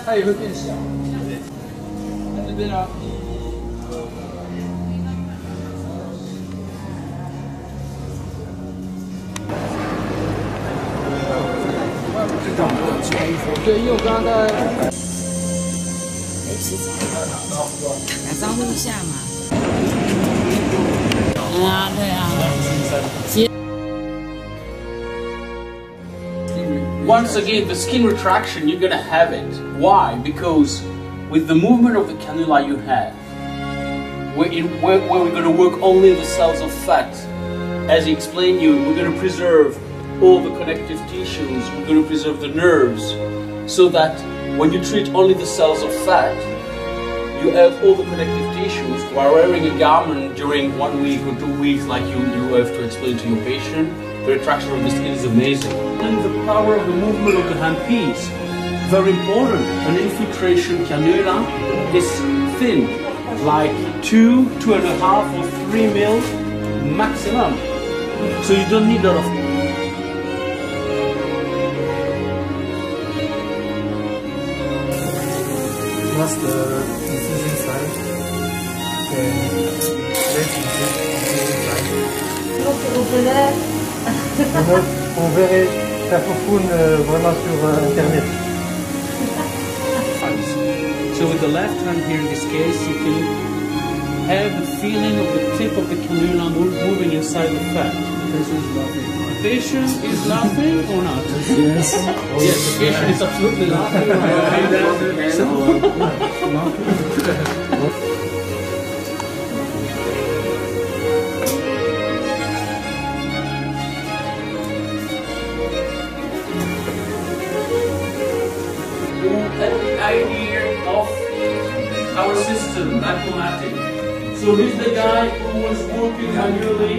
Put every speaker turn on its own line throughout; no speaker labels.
它也会变小。在这边啊。对，因为我刚刚在。吃起来，打招呼一下嘛。啊，对啊。Once again, the skin retraction, you're gonna have it. Why? Because with the movement of the cannula you have, where we're gonna work only the cells of fat, as he explained you, we're gonna preserve all the connective tissues, we're gonna preserve the nerves, so that when you treat only the cells of fat, you have all the connective tissues. While wearing a garment during 1 week or 2 weeks, like you have to explain to your patient, the retraction of the skin is amazing. And the power of the movement of the handpiece, very important. An infiltration cannula is thin, like 2, 2.5 or 3 mil maximum. So you don't need a lot of.
What's the incision size? On verrait ta foufoune vraiment sur internet.
So with the left hand here in this case, you can have the feeling of the tip of the cannula moving inside the fat. The patient is laughing or not?
Yes.
Yes, the patient is absolutely laughing. The idea of our system, automatic. So he's the guy who was working manually,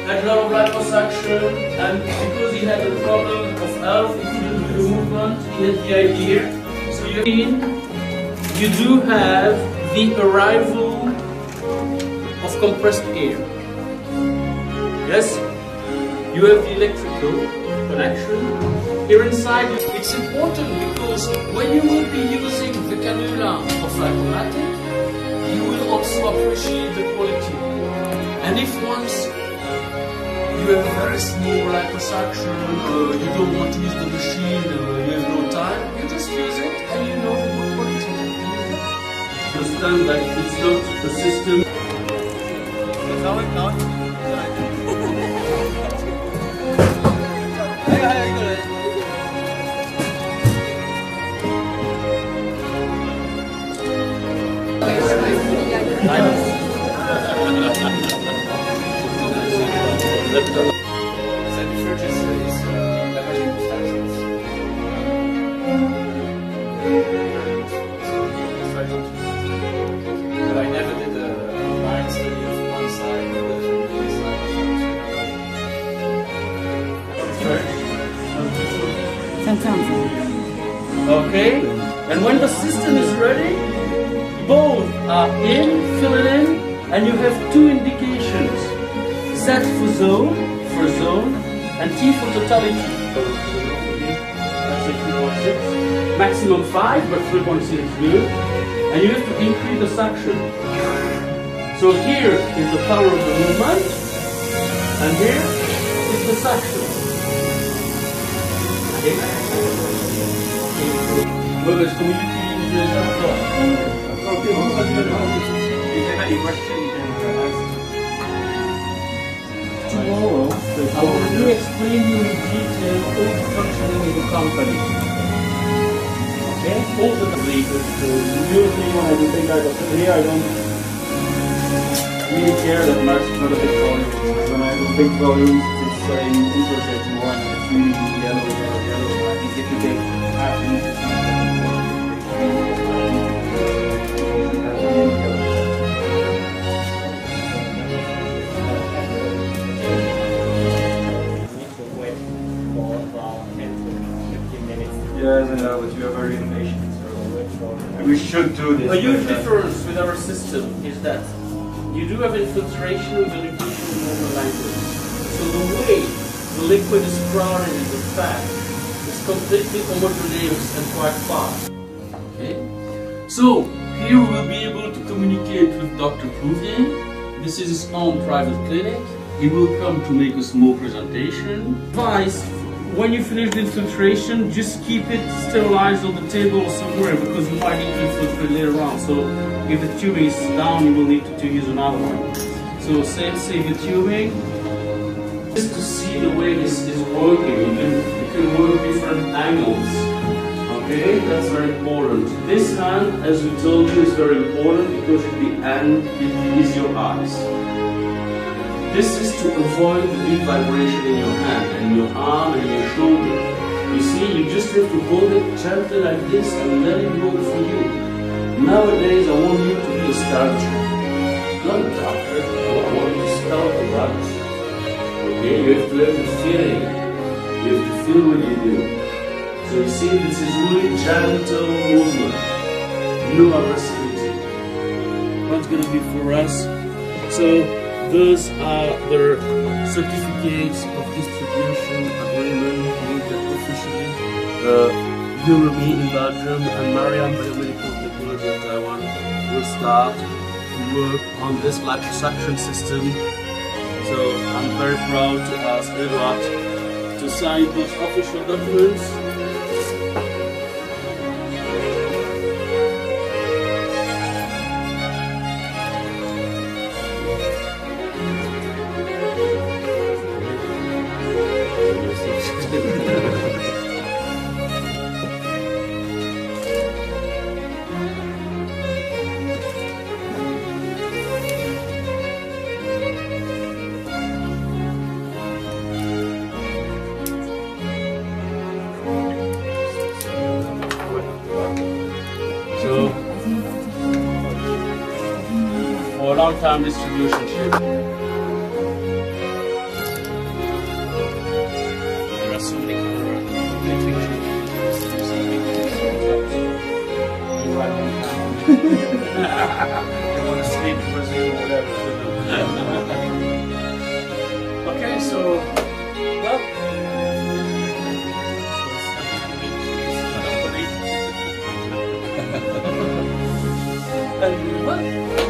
had a lot of liposuction, and because he had a problem of health, he couldn't do the movement, he had the idea. So you do have the arrival of compressed air. Yes? You have the electrical connection. Here inside, it's important because when you will be using the cannula of lipomatic, you will also appreciate the quality. And if once you have a very small liposuction, you don't want to use the machine, you have no time, you just use it and you know the good quality. Understand that it's not a system. But I never did a line study of one side or the other side. Okay, and when the system is ready, both are in, fill it in, and you have two indications. Z for zone, and T for totality. That's a 3.6. Maximum 5, but 3.6 is good. And you have to increase the suction. So here is the power of the movement, and here is the suction. Okay? Well, est-ce qu'on utilise ça? If you have any questions, you can ask. Tomorrow, I will explain you in detail all the functioning of the company. Okay? All the usually when I do big items here, I don't really care that much for the big volumes. When I do big volumes, it's saying infiltrate more, and it's really yellow. I think if you take half an inch, yes, I know, but you are very impatient, so we should do this. A huge difference with our system is that you do have infiltration with the nutrition in normal language. So the way the liquid is crowded in the fat is completely homogeneous and quite fast. Okay? So, here we will be able to communicate with Dr. Prouvier. This is his own private clinic. He will come to make a small presentation. Advice, when you finish the infiltration, just keep it sterilized on the table or somewhere because you might need to infiltrate later on. So if the tubing is down, you will need to use another one. So save the tubing. Just to see the way this is working, you can work different angles. Okay, that's very important. This hand, as we told you, is very important because at the end it is your eyes. This is to avoid the big vibration in your hand and your arm and your shoulder. You see, you just have to hold it gently like this and let it work for you. Nowadays, I want you to be a sculptor. Not a doctor, I want you to sculpt the rocks. Okay, you have to have the feeling. You have to feel what you do. So you see, this is really gentle movement. No aggressivity. What's going to be for us? So, those are the certificates of distribution agreement we get officially. Europe in Belgium and Mariam Biomedical Technology in Taiwan will start to work on this liposuction system. So I'm very proud to ask Edward to sign those official documents. So, for a long time distribution ship. There are so many they want to sleep in Brazil or whatever. Okay, so, well, and what?